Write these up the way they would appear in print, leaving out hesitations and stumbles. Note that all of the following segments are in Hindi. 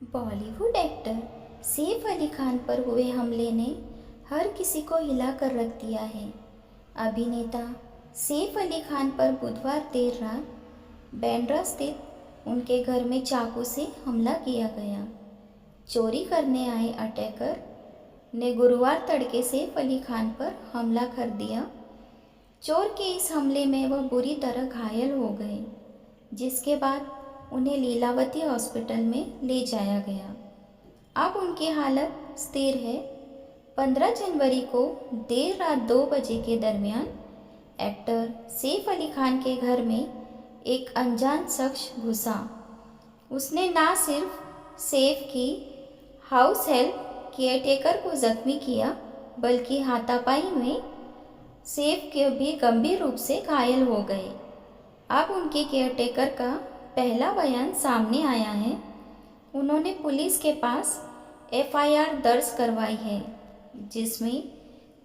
बॉलीवुड एक्टर सैफ अली खान पर हुए हमले ने हर किसी को हिला कर रख दिया है। अभिनेता सैफ अली खान पर बुधवार देर रात बांद्रा स्थित उनके घर में चाकू से हमला किया गया। चोरी करने आए अटैकर ने गुरुवार तड़के सैफ अली खान पर हमला कर दिया। चोर के इस हमले में वह बुरी तरह घायल हो गए, जिसके बाद उन्हें लीलावती हॉस्पिटल में ले जाया गया। अब उनकी हालत स्थिर है। 15 जनवरी को देर रात 2 बजे के दरमियान एक्टर सैफ अली खान के घर में एक अनजान शख्स घुसा। उसने न सिर्फ सैफ की हाउस हेल्प केयरटेकर को जख्मी किया, बल्कि हाथापाई में सैफ के भी गंभीर रूप से घायल हो गए। अब उनके केयरटेकर का पहला बयान सामने आया है। उन्होंने पुलिस के पास एफआईआर दर्ज करवाई है, जिसमें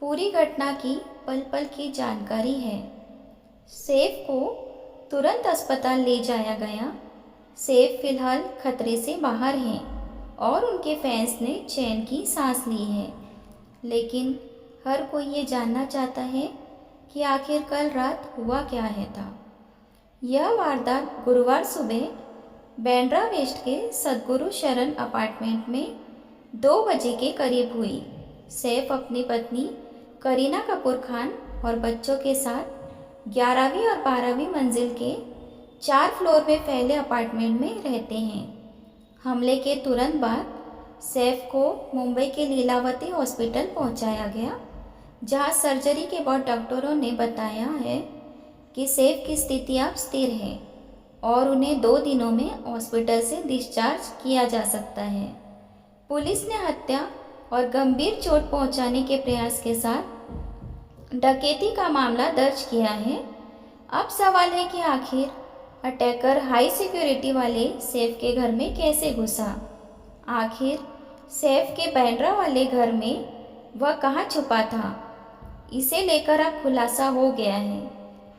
पूरी घटना की पल पल की जानकारी है। सैफ को तुरंत अस्पताल ले जाया गया। सैफ फिलहाल खतरे से बाहर हैं और उनके फैंस ने चैन की सांस ली है। लेकिन हर कोई ये जानना चाहता है कि आखिर कल रात हुआ क्या है था। यह वारदात गुरुवार सुबह बांद्रा वेस्ट के सद्गुरु शरण अपार्टमेंट में 2 बजे के करीब हुई। सैफ अपनी पत्नी करीना कपूर खान और बच्चों के साथ 11वीं और 12वीं मंजिल के 4 फ्लोर में फैले अपार्टमेंट में रहते हैं। हमले के तुरंत बाद सैफ को मुंबई के लीलावती हॉस्पिटल पहुंचाया गया, जहां सर्जरी के बाद डॉक्टरों ने बताया है कि सैफ की स्थिति अब स्थिर है और उन्हें 2 दिनों में हॉस्पिटल से डिस्चार्ज किया जा सकता है। पुलिस ने हत्या और गंभीर चोट पहुंचाने के प्रयास के साथ डकैती का मामला दर्ज किया है। अब सवाल है कि आखिर अटैकर हाई सिक्योरिटी वाले सैफ के घर में कैसे घुसा। आखिर सैफ के बांद्रा वाले घर में वह कहाँ छुपा था, इसे लेकर अब खुलासा हो गया है।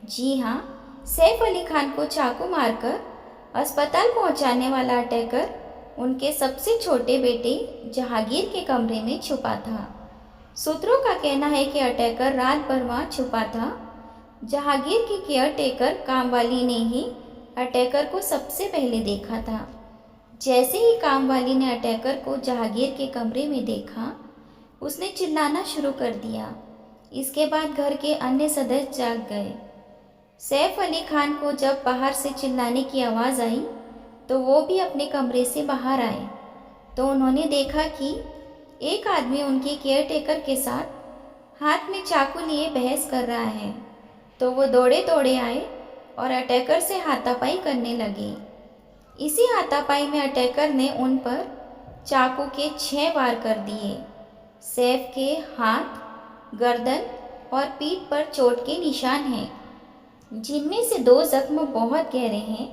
जी हाँ, सैफ अली खान को चाकू मारकर अस्पताल पहुंचाने वाला अटैकर उनके सबसे छोटे बेटे जहांगीर के कमरे में छुपा था। सूत्रों का कहना है कि अटैकर रात भर वहां छुपा था। जहांगीर की केयरटेकर कामवाली ने ही अटैकर को सबसे पहले देखा था। जैसे ही कामवाली ने अटैकर को जहांगीर के कमरे में देखा, उसने चिल्लाना शुरू कर दिया। इसके बाद घर के अन्य सदस्य जाग गए। सैफ अली खान को जब बाहर से चिल्लाने की आवाज़ आई तो वो भी अपने कमरे से बाहर आए, तो उन्होंने देखा कि एक आदमी उनके केयरटेकर के साथ हाथ में चाकू लिए बहस कर रहा है। तो वो दौड़े दौड़े आए और अटैकर से हाथापाई करने लगे। इसी हाथापाई में अटैकर ने उन पर चाकू के 6 वार कर दिए। सैफ के हाथ, गर्दन और पीठ पर चोट के निशान हैं, जिनमें से 2 जख्म बहुत गहरे हैं।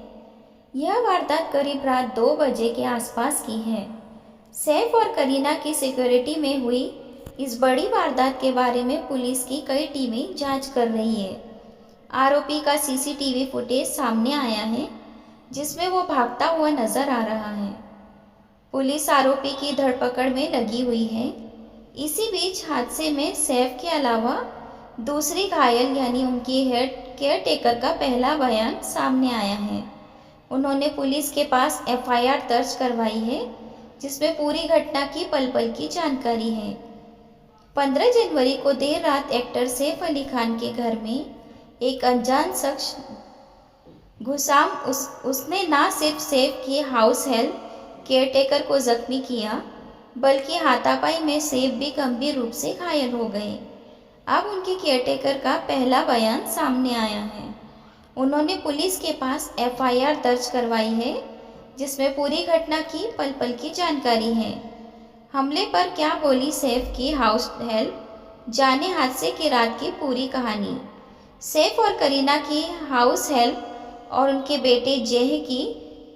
यह वारदात करीब रात 2 बजे के आसपास की है। सैफ और करीना की सिक्योरिटी में हुई इस बड़ी वारदात के बारे में पुलिस की कई टीमें जांच कर रही है। आरोपी का सीसीटीवी फुटेज सामने आया है, जिसमें वो भागता हुआ नजर आ रहा है। पुलिस आरोपी की धरपकड़ में लगी हुई है। इसी बीच हादसे में सैफ के अलावा दूसरी घायल यानी उनकी हेड केयरटेकर का पहला बयान सामने आया है। उन्होंने पुलिस के पास एफआईआर दर्ज करवाई है, जिसमें पूरी घटना की पल पल की जानकारी है। 15 जनवरी को देर रात एक्टर सैफ अली खान के घर में एक अनजान शख्स घुसा। उसने न सिर्फ सैफ की हाउस हेल्प केयरटेकर को जख्मी किया, बल्कि हाथापाई में सैफ भी गंभीर रूप से घायल हो गए। अब उनके केयरटेकर का पहला बयान सामने आया है। उन्होंने पुलिस के पास एफआईआर दर्ज करवाई है, जिसमें पूरी घटना की पल पल की जानकारी है। हमले पर क्या बोली सैफ की हाउस हेल्प, जाने हादसे की रात की पूरी कहानी। सैफ और करीना की हाउस हेल्प और उनके बेटे जेह की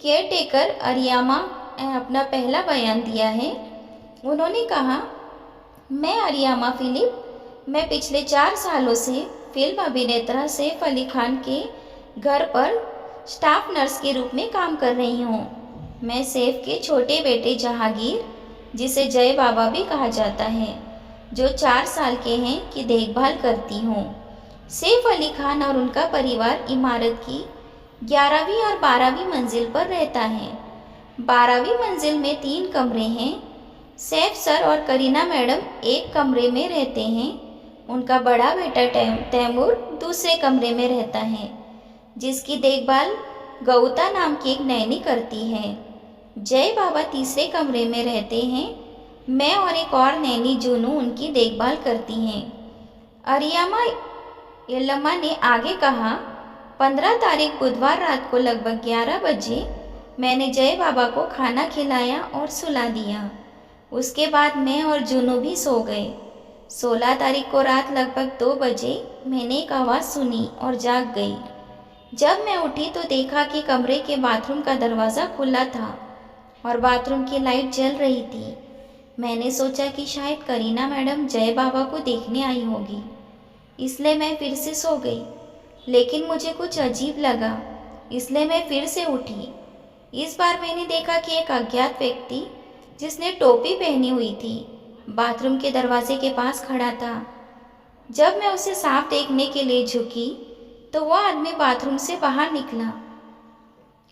केयरटेकर अरियामा ने अपना पहला बयान दिया है। उन्होंने कहा, मैं अरियामा फिलिप, मैं पिछले 4 सालों से फिल्म अभिनेता सैफ अली खान के घर पर स्टाफ नर्स के रूप में काम कर रही हूँ। मैं सैफ के छोटे बेटे जहांगीर, जिसे जय बाबा भी कहा जाता है, जो 4 साल के हैं, की देखभाल करती हूँ। सैफ अली खान और उनका परिवार इमारत की 11वीं और 12वीं मंजिल पर रहता है। 12वीं मंजिल में 3 कमरे हैं। सैफ सर और करीना मैडम एक कमरे में रहते हैं। उनका बड़ा बेटा तैमूर दूसरे कमरे में रहता है, जिसकी देखभाल गौता नाम की एक नैनी करती है। जय बाबा तीसरे कमरे में रहते हैं। मैं और एक और नैनी जूनू उनकी देखभाल करती हैं। अरियामा यल्लम्मा ने आगे कहा, 15 तारीख बुधवार रात को लगभग 11 बजे मैंने जय बाबा को खाना खिलाया और सुला दिया। उसके बाद मैं और जूनू भी सो गए। 16 तारीख को रात लगभग 2 बजे मैंने एक आवाज़ सुनी और जाग गई। जब मैं उठी तो देखा कि कमरे के बाथरूम का दरवाज़ा खुला था और बाथरूम की लाइट जल रही थी। मैंने सोचा कि शायद करीना मैडम जय बाबा को देखने आई होगी, इसलिए मैं फिर से सो गई। लेकिन मुझे कुछ अजीब लगा, इसलिए मैं फिर से उठी। इस बार मैंने देखा कि एक अज्ञात व्यक्ति, जिसने टोपी पहनी हुई थी, बाथरूम के दरवाजे के पास खड़ा था। जब मैं उसे साफ देखने के लिए झुकी तो वह आदमी बाथरूम से बाहर निकला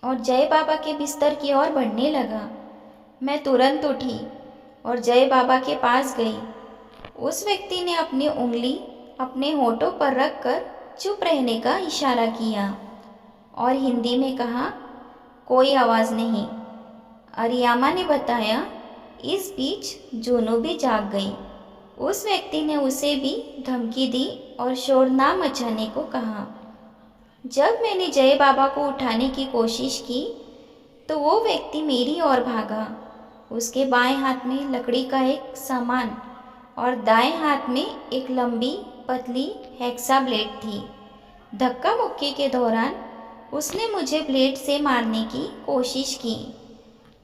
और जय बाबा के बिस्तर की ओर बढ़ने लगा। मैं तुरंत उठी और जय बाबा के पास गई। उस व्यक्ति ने अपनी उंगली अपने होठों पर रखकर चुप रहने का इशारा किया और हिंदी में कहा, कोई आवाज़ नहीं। अरियामा ने बताया। इस बीच जूनू भी जाग गई। उस व्यक्ति ने उसे भी धमकी दी और शोर ना मचाने को कहा। जब मैंने जय बाबा को उठाने की कोशिश की तो वो व्यक्ति मेरी ओर भागा। उसके बाएं हाथ में लकड़ी का एक सामान और दाएं हाथ में एक लंबी पतली हेक्सा ब्लेड थी। धक्का मुक्की के दौरान उसने मुझे ब्लेड से मारने की कोशिश की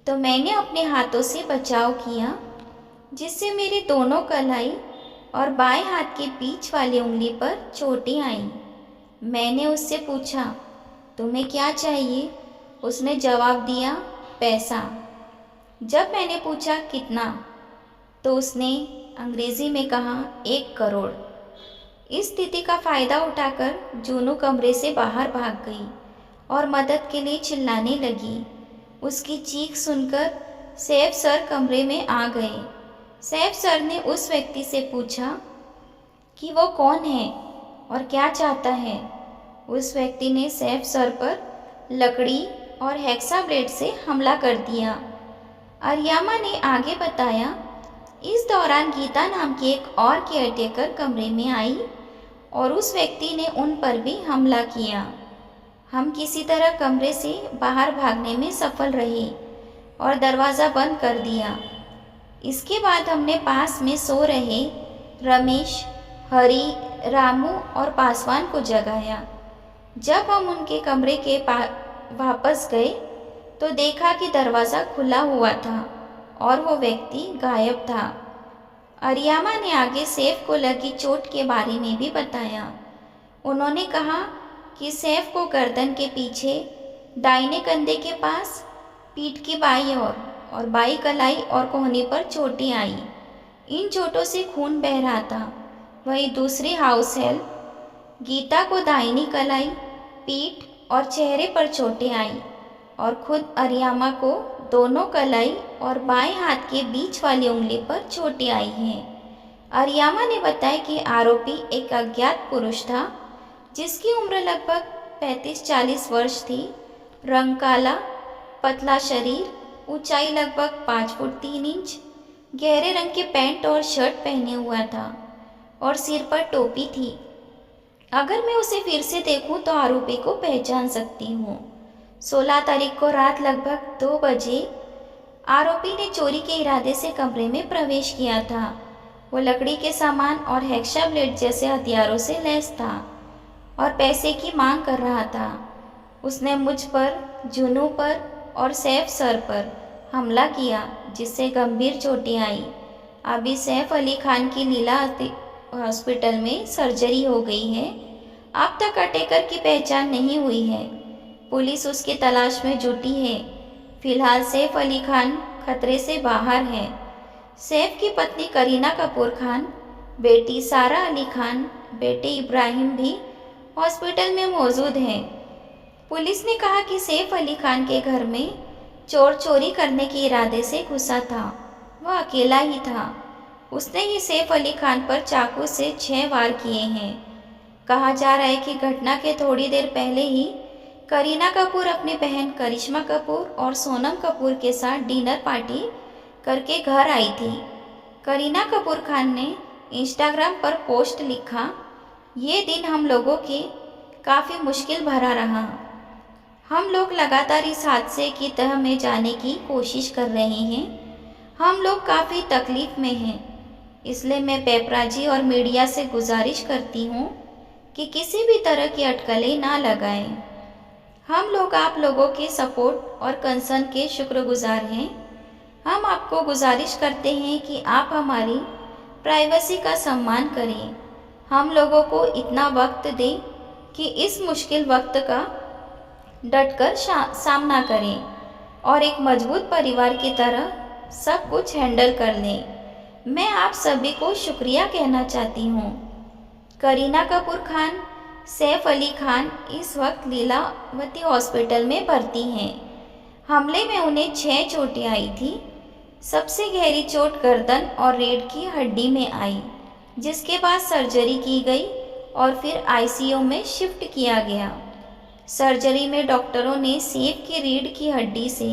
तो मैंने अपने हाथों से बचाव किया, जिससे मेरी दोनों कलाई और बाएं हाथ के बीच वाली उंगली पर चोटें आईं। मैंने उससे पूछा, तुम्हें क्या चाहिए? उसने जवाब दिया, पैसा। जब मैंने पूछा कितना, तो उसने अंग्रेज़ी में कहा, 1 करोड़। इस स्थिति का फ़ायदा उठाकर जूनू कमरे से बाहर भाग गई और मदद के लिए चिल्लाने लगी। उसकी चीख सुनकर सैफ सर कमरे में आ गए। सैफ सर ने उस व्यक्ति से पूछा कि वो कौन है और क्या चाहता है। उस व्यक्ति ने सैफ सर पर लकड़ी और हेक्सा ब्लेड से हमला कर दिया। अरियामा ने आगे बताया, इस दौरान गीता नाम की एक और केयरटेकर कमरे में आई और उस व्यक्ति ने उन पर भी हमला किया। हम किसी तरह कमरे से बाहर भागने में सफल रहे और दरवाज़ा बंद कर दिया। इसके बाद हमने पास में सो रहे रमेश, हरी, रामू और पासवान को जगाया। जब हम उनके कमरे के वापस गए तो देखा कि दरवाज़ा खुला हुआ था और वो व्यक्ति गायब था। अरियामा ने आगे सैफ को लगी चोट के बारे में भी बताया। उन्होंने कहा कि सैफ को गर्दन के पीछे, दाहिने कंधे के पास, पीठ की बाईं ओर और बाई कलाई और कोहनी पर चोटें आई। इन चोटों से खून बह रहा था। वहीं दूसरी हाउस हेल्प गीता को दाहिनी कलाई, पीठ और चेहरे पर चोटें आई और खुद अरियामा को दोनों कलाई और बाएं हाथ के बीच वाली उंगली पर चोटें आई हैं। अरियामा ने बताया कि आरोपी एक अज्ञात पुरुष था, जिसकी उम्र लगभग 35-40 वर्ष थी। रंग काला, पतला शरीर, ऊंचाई लगभग 5 फुट 3 इंच, गहरे रंग के पैंट और शर्ट पहने हुआ था और सिर पर टोपी थी। अगर मैं उसे फिर से देखूं तो आरोपी को पहचान सकती हूँ। 16 तारीख को रात लगभग 2 बजे आरोपी ने चोरी के इरादे से कमरे में प्रवेश किया था। वो लकड़ी के सामान और हेक्सा ब्लेड जैसे हथियारों से लैस था और पैसे की मांग कर रहा था। उसने मुझ पर, जूनू पर और सैफ सर पर हमला किया, जिससे गंभीर चोटें आई। अभी सैफ अली खान की लीला हॉस्पिटल में सर्जरी हो गई है। अब तक अटैकर की पहचान नहीं हुई है। पुलिस उसकी तलाश में जुटी है। फिलहाल सैफ अली खान खतरे से बाहर है। सैफ की पत्नी करीना कपूर खान, बेटी सारा अली खान, बेटे इब्राहिम भी हॉस्पिटल में मौजूद हैं। पुलिस ने कहा कि सैफ अली खान के घर में चोर चोरी करने के इरादे से घुसा था। वह अकेला ही था। उसने ही सैफ अली खान पर चाकू से 6 वार किए हैं। कहा जा रहा है कि घटना के थोड़ी देर पहले ही करीना कपूर अपनी बहन करिश्मा कपूर और सोनम कपूर के साथ डिनर पार्टी करके घर आई थी। करीना कपूर खान ने इंस्टाग्राम पर पोस्ट लिखा, ये दिन हम लोगों के काफ़ी मुश्किल भरा रहा। हम लोग लगातार इस हादसे की तह में जाने की कोशिश कर रहे हैं। हम लोग काफ़ी तकलीफ़ में हैं। इसलिए मैं पेपराजी और मीडिया से गुजारिश करती हूँ कि किसी भी तरह की अटकलें ना लगाएं। हम लोग आप लोगों के सपोर्ट और कंसर्न के शुक्रगुजार हैं। हम आपको गुजारिश करते हैं कि आप हमारी प्राइवेसी का सम्मान करें। हम लोगों को इतना वक्त दें कि इस मुश्किल वक्त का डटकर सामना करें और एक मजबूत परिवार की तरह सब कुछ हैंडल कर लें। मैं आप सभी को शुक्रिया कहना चाहती हूँ। करीना कपूर खान, सैफ अली खान इस वक्त लीलावती हॉस्पिटल में भर्ती हैं। हमले में उन्हें 6 चोटें आई थी। सबसे गहरी चोट गर्दन और रीढ़ की हड्डी में आई, जिसके बाद सर्जरी की गई और फिर आईसीयू में शिफ्ट किया गया। सर्जरी में डॉक्टरों ने सैफ की रीढ़ की हड्डी से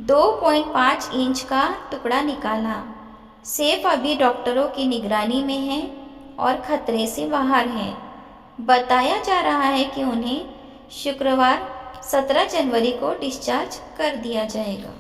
2.5 इंच का टुकड़ा निकाला। सैफ अभी डॉक्टरों की निगरानी में है और खतरे से बाहर हैं। बताया जा रहा है कि उन्हें शुक्रवार 17 जनवरी को डिस्चार्ज कर दिया जाएगा।